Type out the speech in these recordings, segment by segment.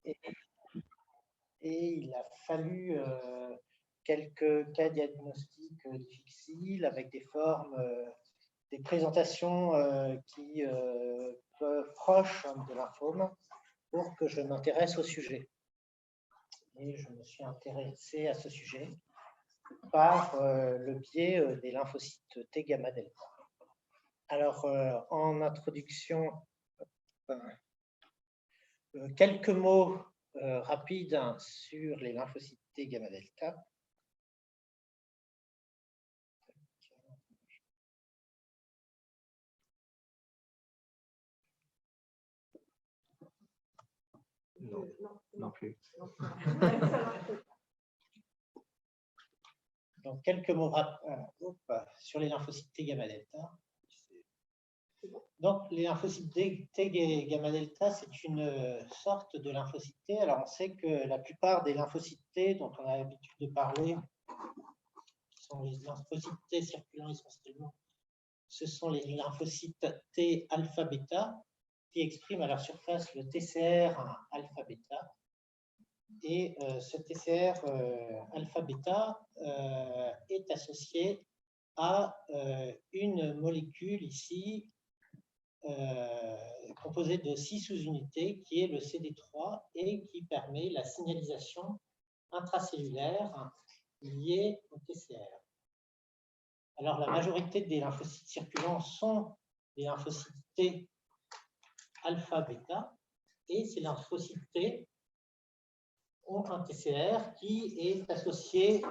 Et, il a fallu quelques cas diagnostiques difficiles avec des formes, des présentations qui peuvent proches de lymphome pour que je m'intéresse au sujet. Et je me suis intéressé à ce sujet par le biais des lymphocytes T gamma delta. Alors, en introduction, quelques mots rapides sur les lymphocytes T gamma delta. Non, non plus. Donc, quelques mots sur les lymphocytes T gamma delta. Donc, les lymphocytes T gamma delta, c'est une sorte de lymphocyte T. Alors, on sait que la plupart des lymphocytes T dont on a l'habitude de parler, qui sont les lymphocytes T circulants essentiellement, ce sont les lymphocytes T alpha-bêta qui expriment à leur surface le TCR alpha-bêta. Et ce TCR alpha-bêta est associé à une molécule ici composée de 6 sous-unités qui est le CD3 et qui permet la signalisation intracellulaire liée au TCR. Alors, la majorité des lymphocytes circulants sont des lymphocytes T alpha-bêta et ces lymphocytes T ont un TCR qui est associé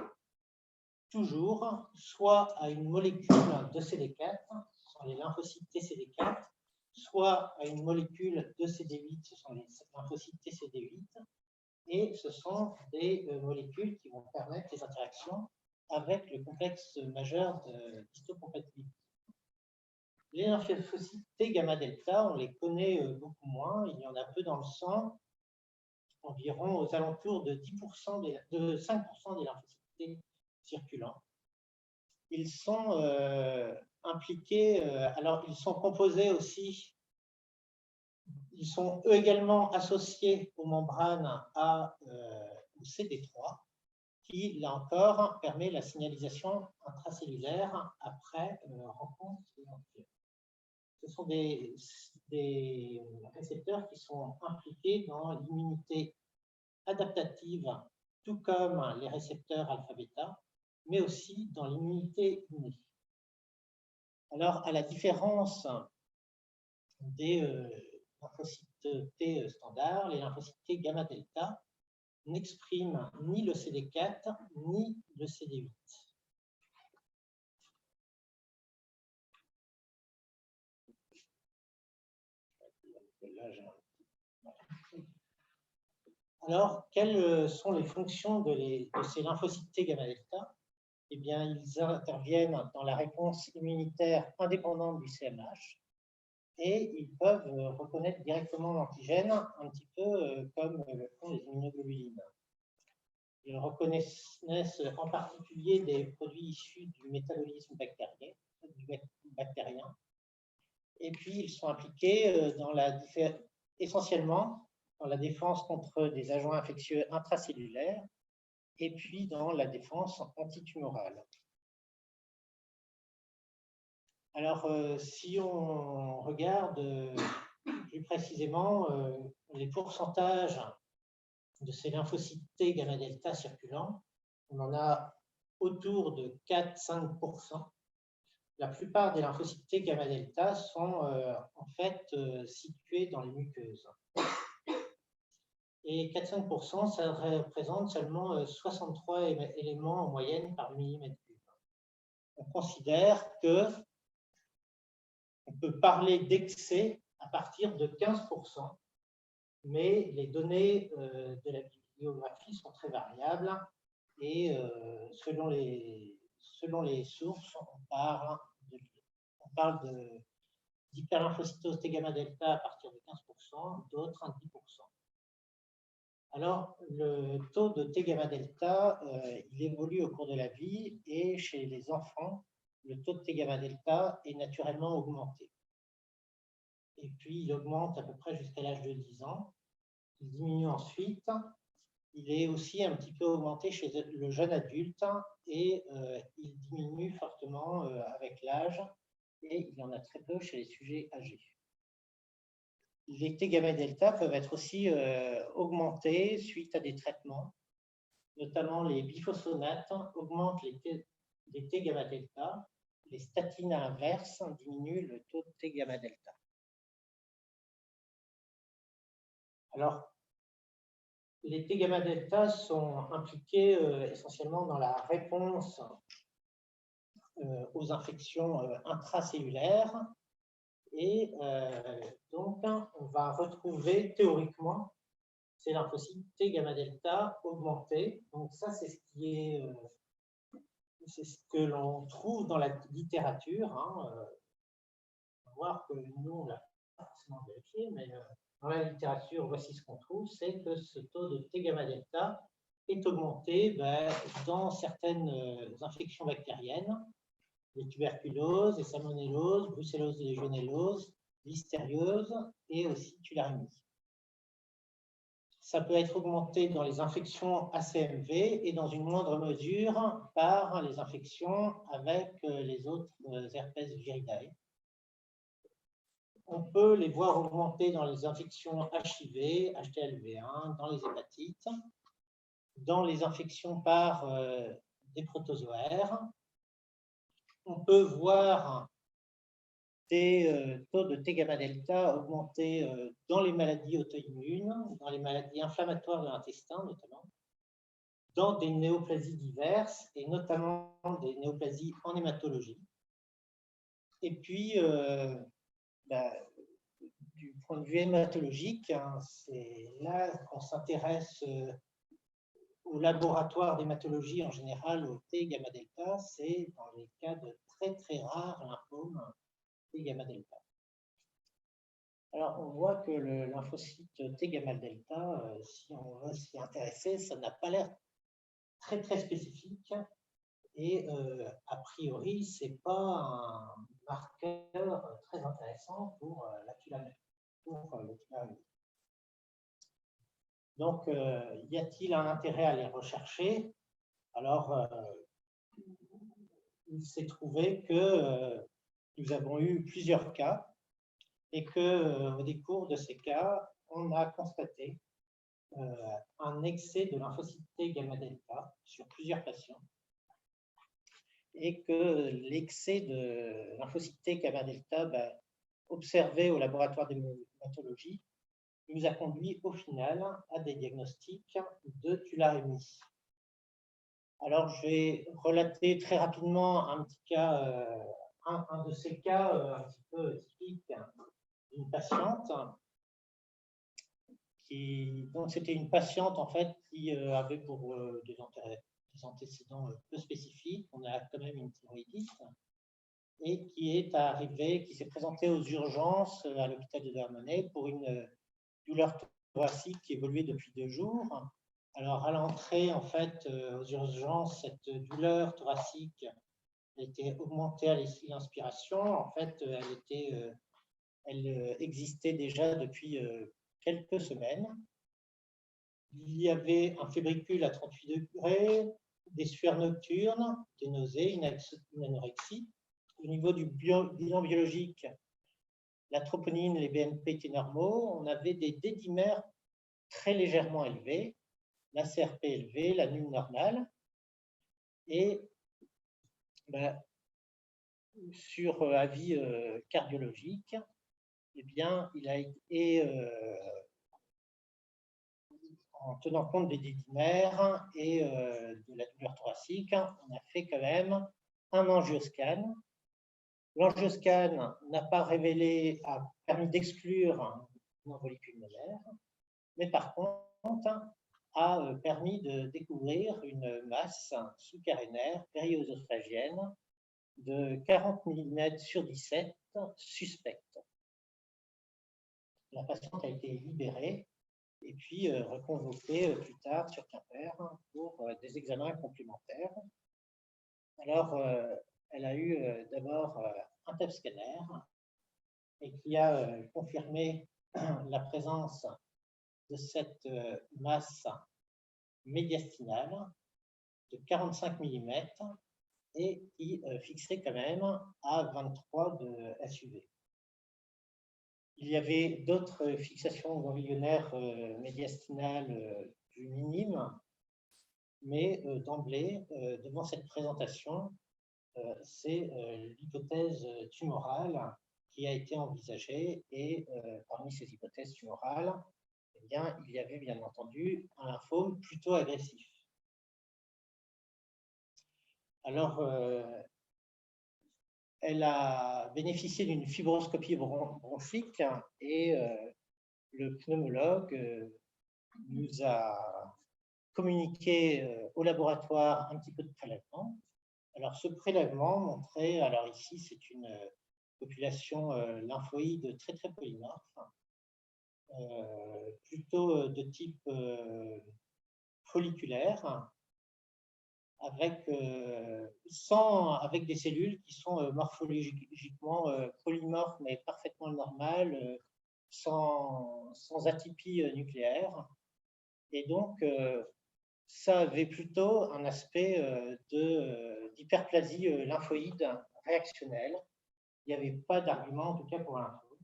toujours soit à une molécule de CD4, ce sont les lymphocytes TCD4, soit à une molécule de CD8, ce sont les lymphocytes TCD8, et ce sont des molécules qui vont permettre les interactions avec le complexe majeur d'histocompatibilité. Les lymphocytes T gamma delta, on les connaît beaucoup moins, il y en a peu dans le sang, environ aux alentours de 5% des lymphocytes T circulants. Ils sont impliqués, alors ils sont composés aussi, ils sont eux également associés aux membranes au CD3, qui, là encore, permet la signalisation intracellulaire après rencontre éventuelle. Ce sont des récepteurs qui sont impliqués dans l'immunité adaptative, tout comme les récepteurs alpha-bêta, mais aussi dans l'immunité innée. Alors, à la différence des lymphocytes T standards, les lymphocytes T gamma delta n'expriment ni le CD4 ni le CD8. Alors, quelles sont les fonctions de ces lymphocytes T gamma delta? Eh bien, ils interviennent dans la réponse immunitaire indépendante du CMH et ils peuvent reconnaître directement l'antigène, un petit peu comme le font les immunoglobulines. Ils reconnaissent en particulier des produits issus du métabolisme bactérien. Et puis, ils sont impliqués essentiellement dans la défense contre des agents infectieux intracellulaires et puis dans la défense antitumorale. Alors, si on regarde plus précisément les pourcentages de ces lymphocytes T gamma delta circulants, on en a autour de 4-5%. La plupart des lymphocytes T gamma delta sont en fait situés dans les muqueuses. Et 4-5%, ça représente seulement 63 éléments en moyenne par millimètre cube. On considère que on peut parler d'excès à partir de 15%, mais les données de la bibliographie sont très variables et selon les sources, on parle d'hyperlymphocytose T gamma delta à partir de 15%, d'autres à 10%. Alors, le taux de T gamma delta, il évolue au cours de la vie et chez les enfants, le taux de T gamma delta est naturellement augmenté. Et puis, il augmente à peu près jusqu'à l'âge de 10 ans. Il diminue ensuite, il est aussi un petit peu augmenté chez le jeune adulte et il diminue fortement avec l'âge et il y en a très peu chez les sujets âgés. Les T gamma delta peuvent être aussi augmentés suite à des traitements, notamment les biphosphonates augmentent les T gamma delta, les statines à l'inverse diminuent le taux de T gamma delta. Alors, les T gamma delta sont impliqués essentiellement dans la réponse aux infections intracellulaires et donc on va retrouver théoriquement ces lymphocytes T gamma delta augmentés. Donc ça c'est ce que l'on trouve dans la littérature. On va voir que nous on l'a pas forcément vérifié, mais dans la littérature, voici ce qu'on trouve, c'est que ce taux de T gamma delta est augmenté dans certaines infections bactériennes, les tuberculoses, les salmonelloses, brucellose et légionellose, listériose et aussi tularemie. Ça peut être augmenté dans les infections ACMV et dans une moindre mesure par les infections avec les autres herpès viridae. On peut les voir augmenter dans les infections HIV, HTLV1, dans les hépatites, dans les infections par des protozoaires. On peut voir des taux de T gamma delta augmenter dans les maladies auto-immunes, dans les maladies inflammatoires de l'intestin notamment, dans des néoplasies diverses et notamment des néoplasies en hématologie. Et puis, du point de vue hématologique, c'est là qu'on s'intéresse au laboratoire d'hématologie en général, au T gamma delta, c'est dans les cas de très très rares lymphomes T gamma delta. Alors on voit que le lymphocyte T gamma delta, si on veut s'y intéresser, ça n'a pas l'air très très spécifique et a priori c'est pas un marqueur très intéressant pour la tularemie. Donc, y a-t-il un intérêt à les rechercher? Alors, il s'est trouvé que nous avons eu plusieurs cas et qu'au décours de ces cas, on a constaté un excès de lymphocyte T gamma delta sur plusieurs patients et que l'excès de lymphocyte T gamma delta observé au laboratoire d'hématologie nous a conduit au final à des diagnostics de tularemie. Alors, je vais relater très rapidement un petit cas, un de ces cas un petit peu typique d'une patiente. Donc, c'était une patiente en fait qui avait pour des antécédents peu spécifiques. On a quand même une thyroïdite et qui est arrivée, qui s'est présentée aux urgences à l'hôpital de Douarnenez pour une douleur thoracique qui évoluait depuis 2 jours. Alors, à l'entrée, en fait, aux urgences, cette douleur thoracique était augmentée à l'inspiration. En fait, elle existait déjà depuis quelques semaines. Il y avait un fébricule à 38 degrés, des sueurs nocturnes, des nausées, une anorexie. Au niveau du bilan biologique, la troponine, les BNP étaient normaux. On avait des D-dimères très légèrement élevés, la CRP élevée, la nulle normale. Et sur avis cardiologique, eh bien, il a été, en tenant compte des D-dimères et de la douleur thoracique, on a fait quand même un angioscan. L'angioscan n'a pas révélé, a permis d'exclure une embolie pulmonaire, mais par contre, a permis de découvrir une masse sous-carénaire périosophagienne de 40 mm sur 17 suspecte. La patiente a été libérée et puis reconvoquée plus tard sur Quimper pour des examens complémentaires. Alors, elle a eu d'abord un TEP scanner et qui a confirmé la présence de cette masse médiastinale de 45 mm et qui fixait quand même à 23 de SUV. Il y avait d'autres fixations ganglionnaires médiastinales plus minimes, mais d'emblée, devant cette présentation, c'est l'hypothèse tumorale qui a été envisagée et parmi ces hypothèses tumorales, eh bien, il y avait bien entendu un lymphome plutôt agressif. Alors, elle a bénéficié d'une fibroscopie bronchique et le pneumologue nous a communiqué au laboratoire un petit peu de prélèvement. Alors, ce prélèvement montrait, alors ici, c'est une population lymphoïde très, très polymorphe, plutôt de type folliculaire, avec des cellules qui sont morphologiquement polymorphes, mais parfaitement normales, sans atypie nucléaire. Et donc, ça avait plutôt un aspect d'hyperplasie lymphoïde réactionnelle. Il n'y avait pas d'argument, en tout cas pour l'info.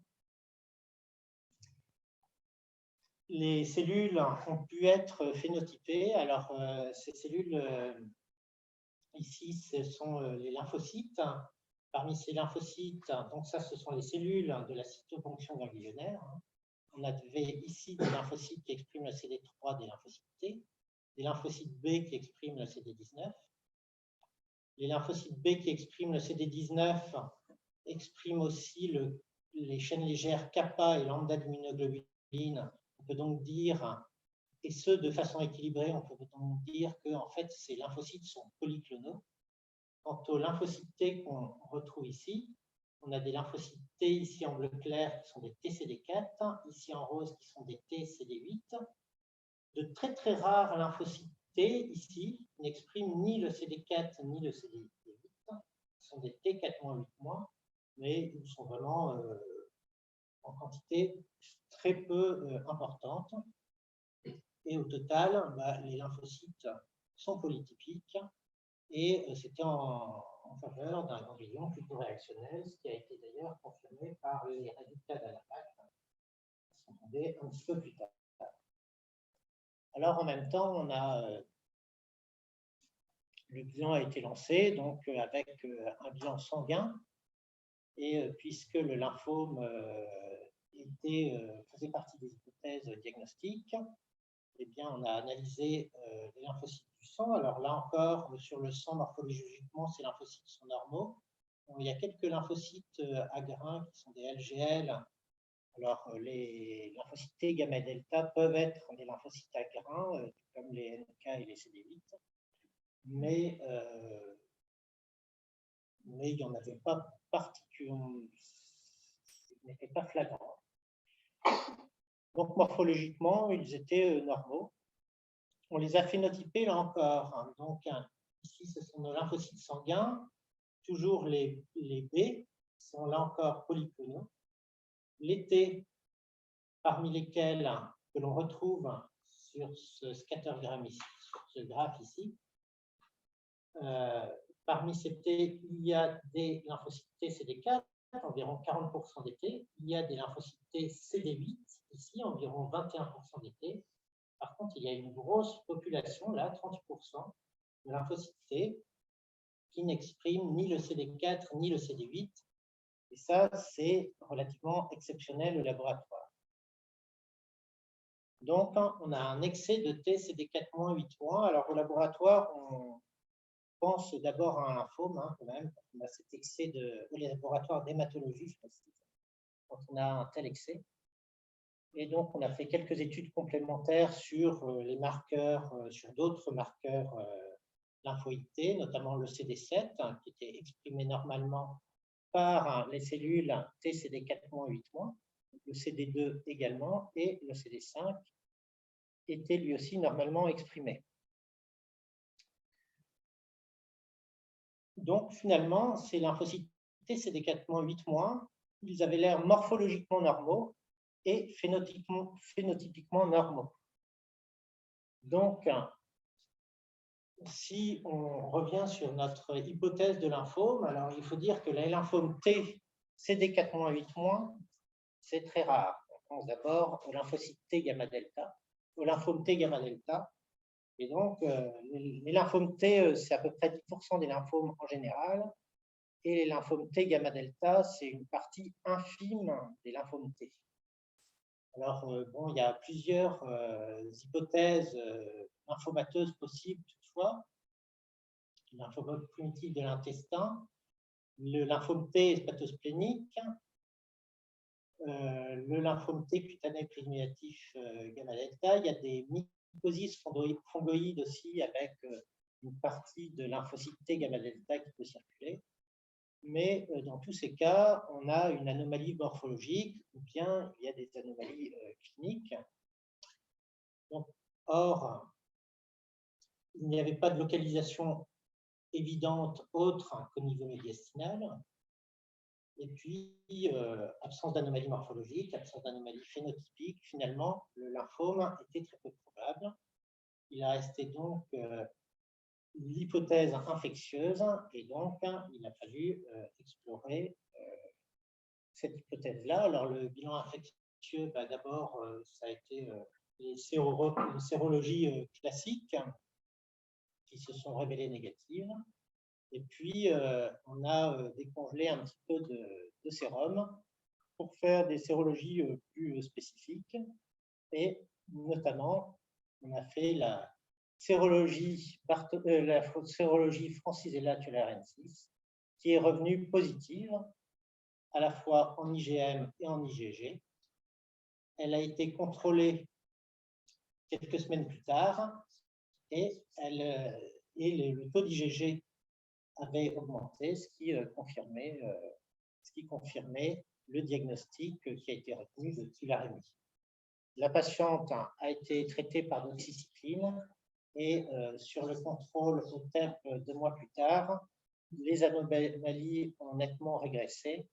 Les cellules ont pu être phénotypées. Alors, ces cellules, ici, ce sont les lymphocytes. Parmi ces lymphocytes, donc ça, ce sont les cellules de la cytoponction ganglionnaire. On avait ici des lymphocytes qui expriment le CD3, des lymphocytes T, des lymphocytes B qui expriment le CD19. Les lymphocytes B qui expriment le CD19 expriment aussi les chaînes légères kappa et lambda d'immunoglobulines. On peut donc dire, et ce de façon équilibrée, on peut donc dire que en fait, ces lymphocytes sont polyclonaux. Quant aux lymphocytes T qu'on retrouve ici, on a des lymphocytes T ici en bleu clair qui sont des TCD4, ici en rose qui sont des TCD8. De très très rares lymphocytes T ici qui n'expriment ni le CD4 ni le CD8. Ce sont des T4-8-, mais ils sont vraiment en quantité très peu importante. Et au total, les lymphocytes sont polytypiques et c'était en faveur d'un ganglion plutôt réactionnel, ce qui a été d'ailleurs confirmé par les résultats d'Alapac, qui sont tombés un petit peu plus tard. Alors en même temps, le bilan a été lancé donc avec un bilan sanguin, et puisque le lymphome faisait partie des hypothèses diagnostiques, eh bien, on a analysé les lymphocytes du sang. Alors là encore, sur le sang, morphologiquement, ces lymphocytes sont normaux. Bon, il y a quelques lymphocytes à grains qui sont des LGL. Alors, les lymphocytes T, gamma et delta peuvent être des lymphocytes à grains, comme les NK et les CD8. Mais il n'y en avait pas particulièrement, ce n'était pas flagrant. Donc, morphologiquement, ils étaient normaux. On les a phénotypés là encore. Donc, ici, ce sont nos lymphocytes sanguins. Toujours les B sont là encore polyclonaux. Les T, parmi lesquels que l'on retrouve sur ce scattergramme ici, sur ce graphe ici. Parmi ces T, il y a des lymphocytes T CD4, environ 40% des T. Il y a des lymphocytes T CD8, ici, environ 21% des T. Par contre, il y a une grosse population, là, 30% de lymphocytes T, qui n'expriment ni le CD4 ni le CD8. Et ça, c'est relativement exceptionnel au laboratoire. Donc, on a un excès de T CD4-, 8-. Alors, au laboratoire, on pense d'abord à un lymphome, quand même. On a cet excès au laboratoire d'hématologie, je précise, quand on a un tel excès. Et donc, on a fait quelques études complémentaires sur les marqueurs, sur d'autres marqueurs lymphoïdes T, notamment le CD7, qui était exprimé normalement par les cellules TCD4-, 8-, le CD2 également, et le CD5 était lui aussi normalement exprimé. Donc, finalement, ces lymphocytes TCD4-, 8-, ils avaient l'air morphologiquement normaux, et phénotypiquement normaux. Donc, si on revient sur notre hypothèse de lymphome, alors il faut dire que les lymphomes T, CD4-8-, c'est très rare. On pense d'abord au lymphocyte T gamma delta, au lymphome T gamma delta. Et donc, les lymphomes T, c'est à peu près 10% des lymphomes en général. Et les lymphomes T gamma delta, c'est une partie infime des lymphomes T. Alors, bon, il y a plusieurs hypothèses lymphomateuses possibles toutefois. Le lymphome primitif de l'intestin, le lymphome T hépatosplénique, le lymphome T cutané primitif gamma delta. Il y a des mycoses fongoïdes aussi avec une partie de lymphocyte T gamma delta qui peut circuler. Mais dans tous ces cas, on a une anomalie morphologique ou bien il y a des anomalies cliniques. Donc, or, il n'y avait pas de localisation évidente autre qu'au niveau médiastinal. Et puis, absence d'anomalie morphologique, absence d'anomalie phénotypique, finalement, le lymphome était très peu probable. Il a resté donc l'hypothèse infectieuse et donc il a fallu explorer cette hypothèse-là. Alors, le bilan infectieux, d'abord, ça a été les sérologies classiques qui se sont révélées négatives. Et puis, on a décongelé un petit peu de sérum pour faire des sérologies plus spécifiques. Et notamment, on a fait la sérologie Francisella tularensis, qui est revenue positive, à la fois en IgM et en IgG. Elle a été contrôlée quelques semaines plus tard, et le taux d'IgG avait augmenté, ce qui confirmait le diagnostic qui a été retenu de tularemie. La patiente a été traitée par doxycycline et sur le contrôle au terme 2 mois plus tard, les anomalies ont nettement régressé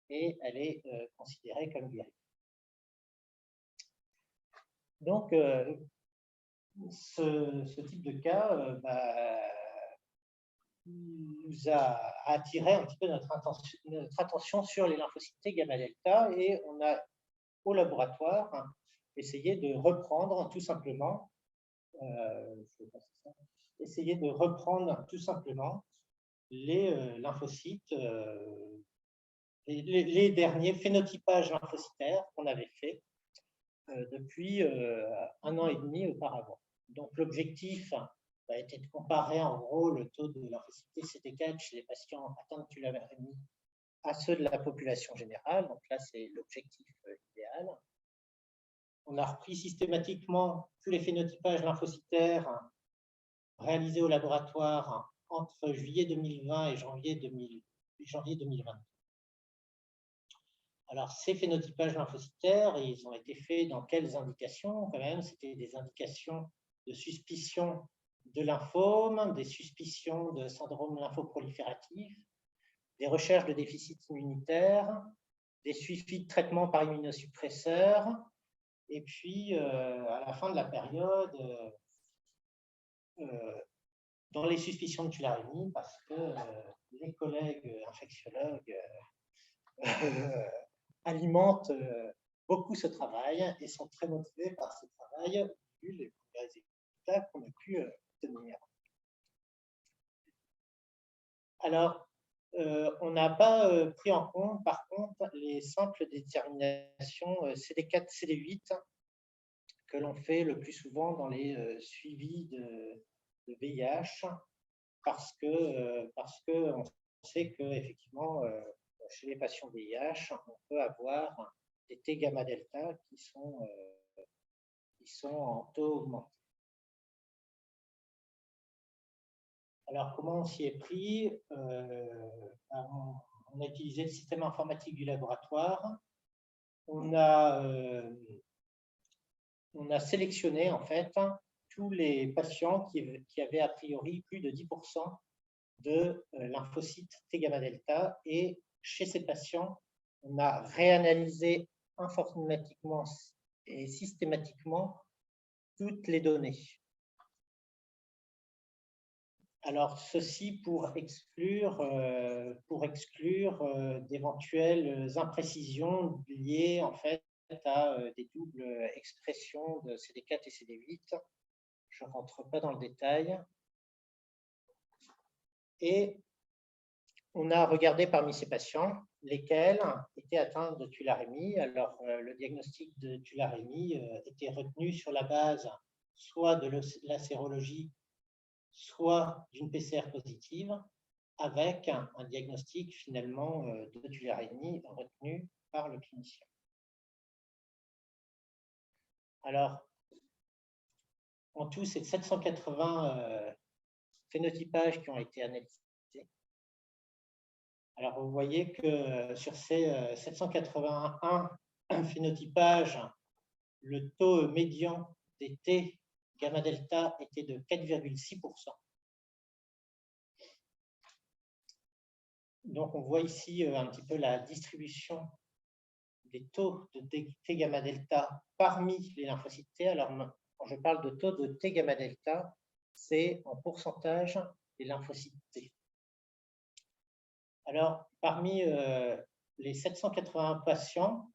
et elle est considérée comme guérie. Donc, ce type de cas nous a attiré un petit peu notre attention sur les lymphocytes T gamma delta et on a au laboratoire essayé de reprendre tout simplement les lymphocytes, les derniers phénotypages lymphocytaires qu'on avait fait depuis 1 an et demi auparavant. Donc l'objectif a été de comparer en gros le taux de lymphocyte CD4 chez les patients atteints de tularemie à ceux de la population générale. Donc là, c'est l'objectif idéal. On a repris systématiquement tous les phénotypages lymphocytaires réalisés au laboratoire entre juillet 2020 et janvier 2022. Alors, ces phénotypages lymphocytaires, ils ont été faits dans quelles indications? Quand même, c'était des indications de suspicion de lymphome, des suspicions de syndrome lymphoprolifératif, des recherches de déficit immunitaire, des suivis de traitement par immunosuppresseurs, et puis à la fin de la période, dans les suspicions de tularemie, parce que les collègues infectiologues alimentent beaucoup ce travail et sont très motivés par ce travail, vu les résultats qu'on a pu obtenir. Alors, on n'a pas pris en compte, par contre, les simples déterminations CD4, CD8 que l'on fait le plus souvent dans les suivis de VIH, parce que on sait qu'effectivement, chez les patients VIH, on peut avoir des T gamma delta qui sont en taux augmenté. Alors, comment on s'y est pris? On a utilisé le système informatique du laboratoire. On a sélectionné en fait tous les patients qui avaient a priori plus de 10% de lymphocytes T gamma delta, et chez ces patients, on a réanalysé informatiquement et systématiquement toutes les données. Alors, ceci pour exclure d'éventuelles imprécisions liées en fait à des doubles expressions de CD4 et CD8. Je ne rentre pas dans le détail. Et on a regardé parmi ces patients lesquels étaient atteints de tularemie. Alors, le diagnostic de tularemie était retenu sur la base soit de la sérologie, soit d'une PCR positive, avec un diagnostic finalement de tularemie retenu par le clinicien. Alors, en tout, c'est 780 phénotypages qui ont été analysés. Alors, vous voyez que sur ces 781 phénotypages, le taux médian des T gamma delta était de 4,6%. Donc, on voit ici un petit peu la distribution des taux de T gamma delta parmi les lymphocytes T. Alors, quand je parle de taux de T gamma delta, c'est en pourcentage des lymphocytes T. Alors, parmi les 781 patients,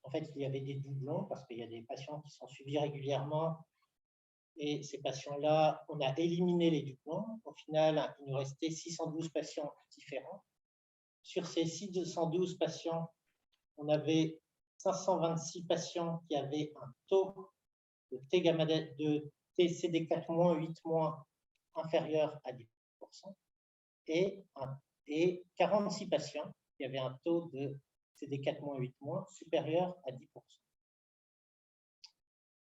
en fait, il y avait des doublons parce qu'il y a des patients qui sont suivis régulièrement et ces patients-là, on a éliminé les doublons. Au final, il nous restait 612 patients différents. Sur ces 612 patients, on avait 526 patients qui avaient un taux de T gamma de TCD4-, 8- inférieur à 10% et 46 patients qui avaient un taux de CD4-, 8- supérieur à 10%.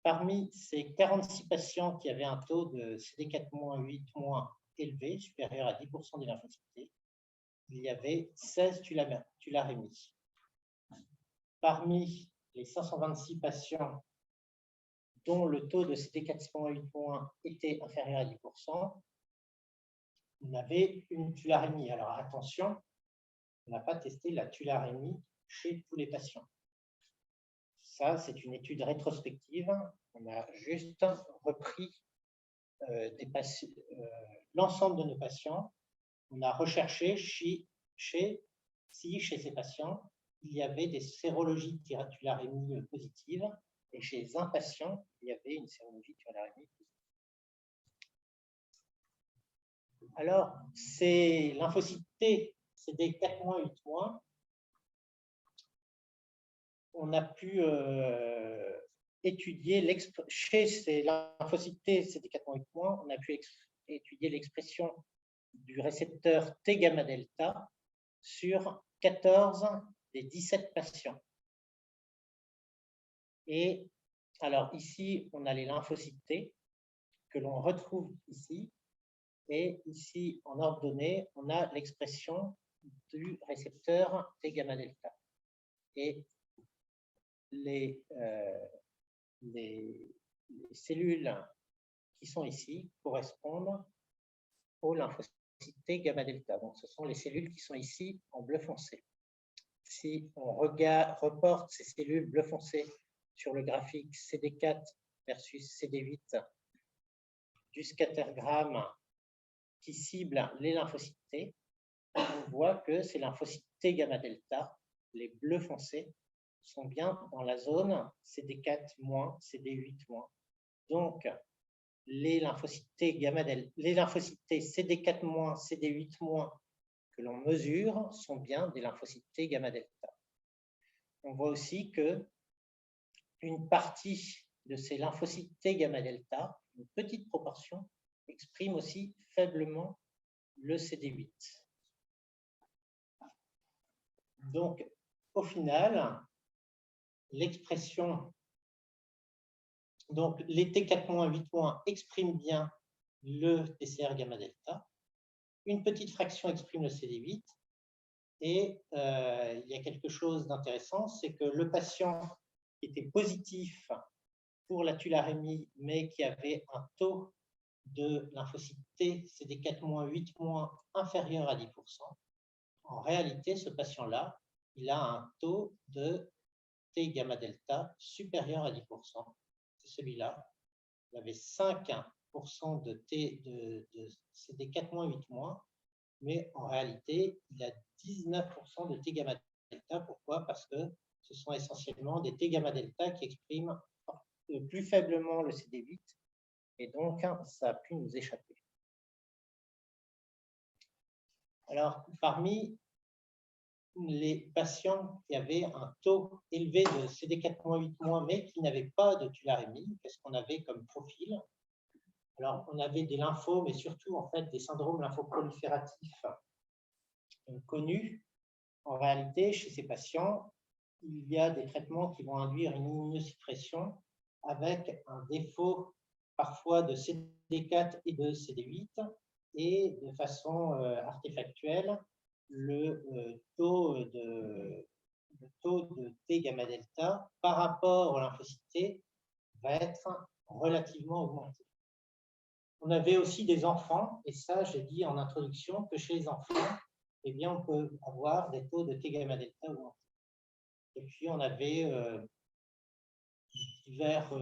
Parmi ces 46 patients qui avaient un taux de CD4-, 8- élevé, supérieur à 10% des lymphocytes T, il y avait 16 tularémies. Parmi les 526 patients dont le taux de CD4-, 8- était inférieur à 10%, on avait une tularémie. Alors attention, on n'a pas testé la tularémie chez tous les patients. Ça, c'est une étude rétrospective. On a juste repris l'ensemble de nos patients. On a recherché si chez ces patients, il y avait des sérologies tularémie positives et chez un patient, il y avait une sérologie tularémie positive. Alors, ces lymphocytes T, CD4-, 8-, on a pu étudier chez ces lymphocytes T, CD4-, 8-, on a pu étudier l'expression du récepteur T gamma delta sur 14 des 17 patients. Et alors ici, on a les lymphocytes T que l'on retrouve ici. Et ici, en ordonnée, on a l'expression du récepteur T gamma delta. Et les cellules qui sont ici correspondent aux lymphocytes T gamma delta. Donc, ce sont les cellules qui sont ici en bleu foncé. Si on reporte ces cellules bleu foncé sur le graphique CD4 versus CD8 du scattergramme qui cible les lymphocytes T, on voit que ces lymphocytes T gamma delta, les bleus foncés, sont bien dans la zone CD4-, CD8-. Donc, les lymphocytes T gamma delta, les lymphocytes T CD4-, CD8- que l'on mesure sont bien des lymphocytes T gamma delta. On voit aussi que une partie de ces lymphocytes T gamma delta, une petite proportion, exprime aussi faiblement le CD8. Donc, au final, l'expression, donc les T4-, 8- expriment bien le TCR gamma delta, une petite fraction exprime le CD8, et il y a quelque chose d'intéressant, c'est que le patient qui était positif pour la tularémie, mais qui avait un taux de lymphocyte T CD4-, 8- inférieur à 10%, en réalité, ce patient-là, il a un taux de T gamma delta supérieur à 10%. C'est celui-là. Il avait 5% de CD4-8-, mais en réalité, il a 19% de T gamma delta. Pourquoi? Parce que ce sont essentiellement des T gamma delta qui expriment plus faiblement le CD8, et donc ça a pu nous échapper. Alors, parmi les patients qui avaient un taux élevé de CD4-8-, mais qui n'avaient pas de tularemie, qu'est-ce qu'on avait comme profil? Alors, on avait des lymphomes et surtout en fait des syndromes lymphoprolifératifs connus. En réalité, chez ces patients, il y a des traitements qui vont induire une immunosuppression avec un défaut parfois de CD4 et de CD8, et de façon artefactuelle, le taux de T gamma delta par rapport au lymphocyte T va être relativement augmenté. On avait aussi des enfants, et ça, j'ai dit en introduction que chez les enfants, eh bien, on peut avoir des taux de T gamma delta augmentés. Et puis, on avait diverses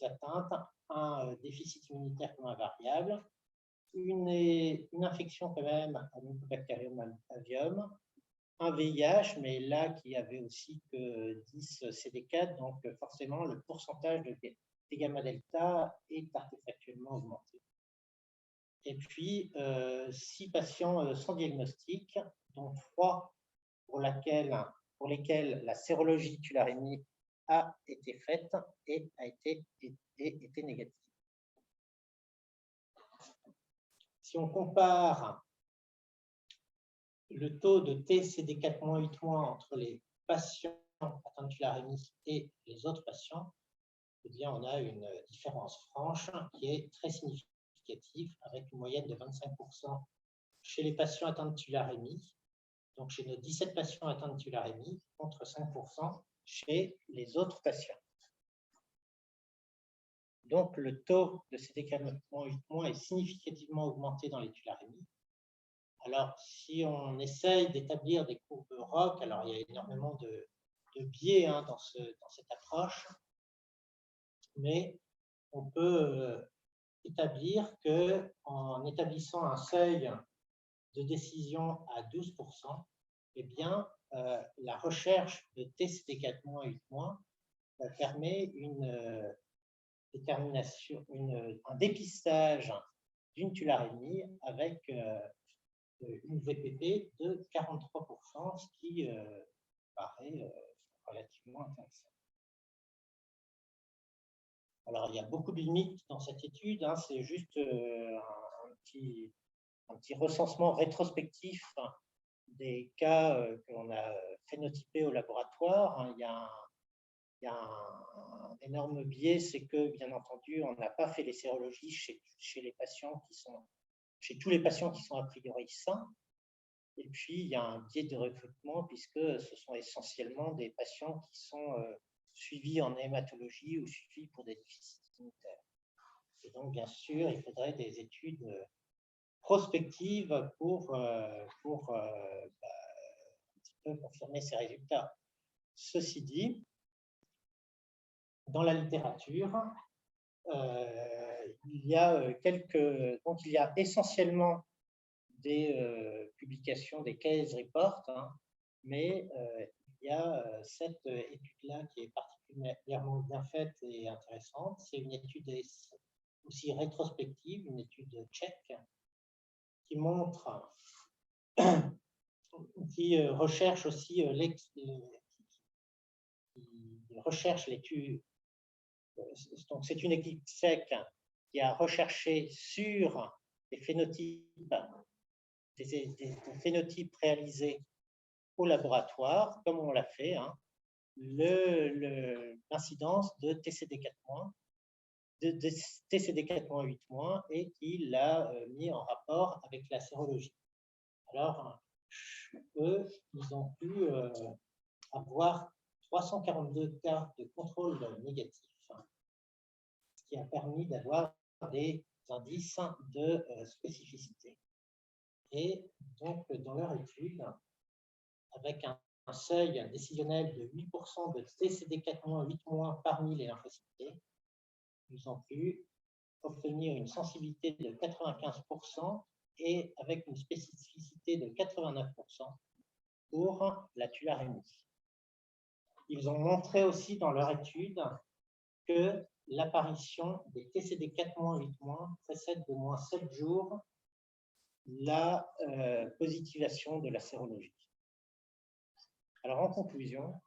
atteintes, un déficit immunitaire comme invariable, une infection quand même à Mycobacterium avium, un VIH, mais là qui avait aussi que 10 CD4, donc forcément le pourcentage de T gamma delta est artefactuellement augmenté. Et puis 6 patients sans diagnostic, dont 3 pour lesquels la sérologie tularémie a été faite et a été négative. Si on compare le taux de TCD4-8- entre les patients atteints de tularémie et les autres patients, eh bien, on a une différence franche qui est très significative, avec une moyenne de 25% chez les patients atteints de tularémie, donc chez nos 17 patients atteints de tularémie, contre 5% chez les autres patients. Donc, le taux de CD4-8- est significativement augmenté dans les tularémies. Alors, si on essaye d'établir des courbes ROC, alors il y a énormément de biais dans cette approche, mais on peut établir qu'en établissant un seuil de décision à 12%, eh bien, la recherche de TCD4-8- permet un dépistage d'une tularémie avec une VPP de 43%, ce qui paraît relativement intéressant. Alors, il y a beaucoup de limites dans cette étude, c'est juste un petit recensement rétrospectif des cas que l'on a phénotypés au laboratoire. Il y a un énorme biais, c'est que, bien entendu, on n'a pas fait les sérologies chez les patients chez tous les patients qui sont a priori sains. Et puis, il y a un biais de recrutement, puisque ce sont essentiellement des patients qui sont suivis en hématologie ou suivis pour des déficits immunitaires. Et donc, bien sûr, il faudrait des études prospectives pour un petit peu confirmer ces résultats. Ceci dit, dans la littérature, il y a essentiellement des publications, des case reports, mais il y a cette étude-là qui est particulièrement bien faite et intéressante. C'est une étude aussi rétrospective, une étude tchèque, qui montre, qui recherche aussi donc c'est une équipe tchèque qui a recherché sur des phénotypes réalisés au laboratoire, comme on l'a fait, l'incidence de TCD4-, de TCD4-8- et qui l'a mis en rapport avec la sérologie. Alors, eux, ils ont pu avoir 342 cas de contrôle négatif, ce qui a permis d'avoir des indices de spécificité. Et donc, dans leur étude, avec un seuil décisionnel de 8% de TCD4-8- parmi les lymphocytes, ils ont pu obtenir une sensibilité de 95% et avec une spécificité de 89% pour la tularémie. Ils ont montré aussi dans leur étude que l'apparition des TCD4-8- précède d'au moins 7 jours la positivation de la sérologie. Alors en conclusion,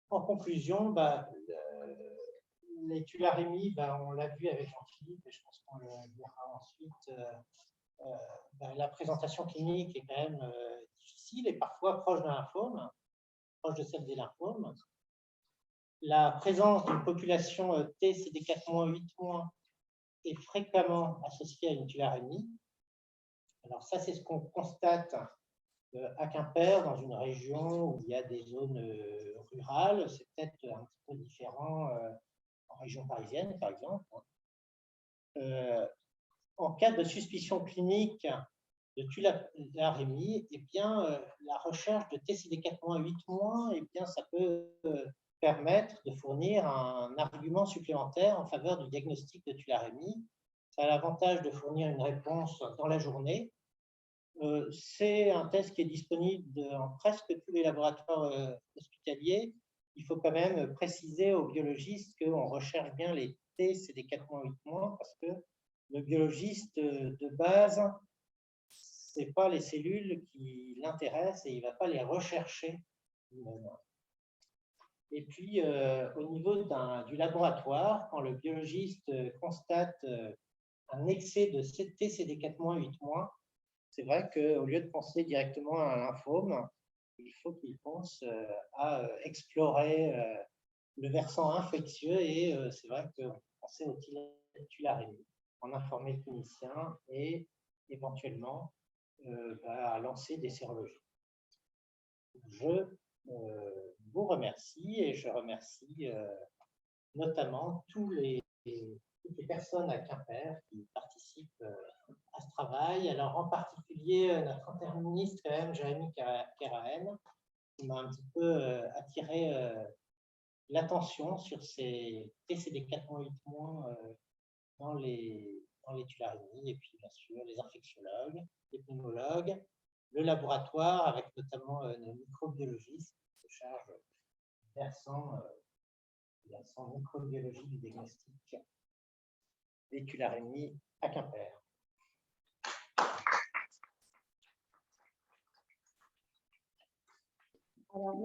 en conclusion, les tularémies, on l'a vu avec Jean-Philippe, et je pense qu'on le verra ensuite. La présentation clinique est quand même difficile et parfois proche d'un lymphome, proche de celle des lymphomes. La présence d'une population TCD4-8- est fréquemment associée à une tularémie. Alors ça, c'est ce qu'on constate à Quimper, dans une région où il y a des zones rurales. C'est peut-être un petit peu différent en région parisienne, par exemple. En cas de suspicion clinique de tularémie, la recherche de TCD4-8- ça peut permettre de fournir un argument supplémentaire en faveur du diagnostic de tularémie. Ça a l'avantage de fournir une réponse dans la journée. C'est un test qui est disponible dans presque tous les laboratoires hospitaliers. Il faut quand même préciser aux biologistes qu'on recherche bien les TCD4-8- parce que le biologiste de base, ce n'est pas les cellules qui l'intéressent et il ne va pas les rechercher. Et puis, au niveau du laboratoire, quand le biologiste constate un excès de TCD4-8-, c'est vrai qu'au lieu de penser directement à un lymphome, il faut qu'il pense à explorer le versant infectieux et c'est vrai que penser au tularémie, en informer le clinicien et éventuellement à lancer des sérologies. Je vous remercie et je remercie notamment toutes les personnes à Quimper qui participent à ce travail. Alors en particulier notre interministre quand même, Jérémy Kerahen, qui m'a un petit peu attiré l'attention sur ces TCD4-8- dans les tularémies, et puis bien sûr les infectiologues, les pneumologues, le laboratoire avec notamment nos microbiologistes qui se chargent versant microbiologie du diagnostic des tularémies à Quimper. Alors,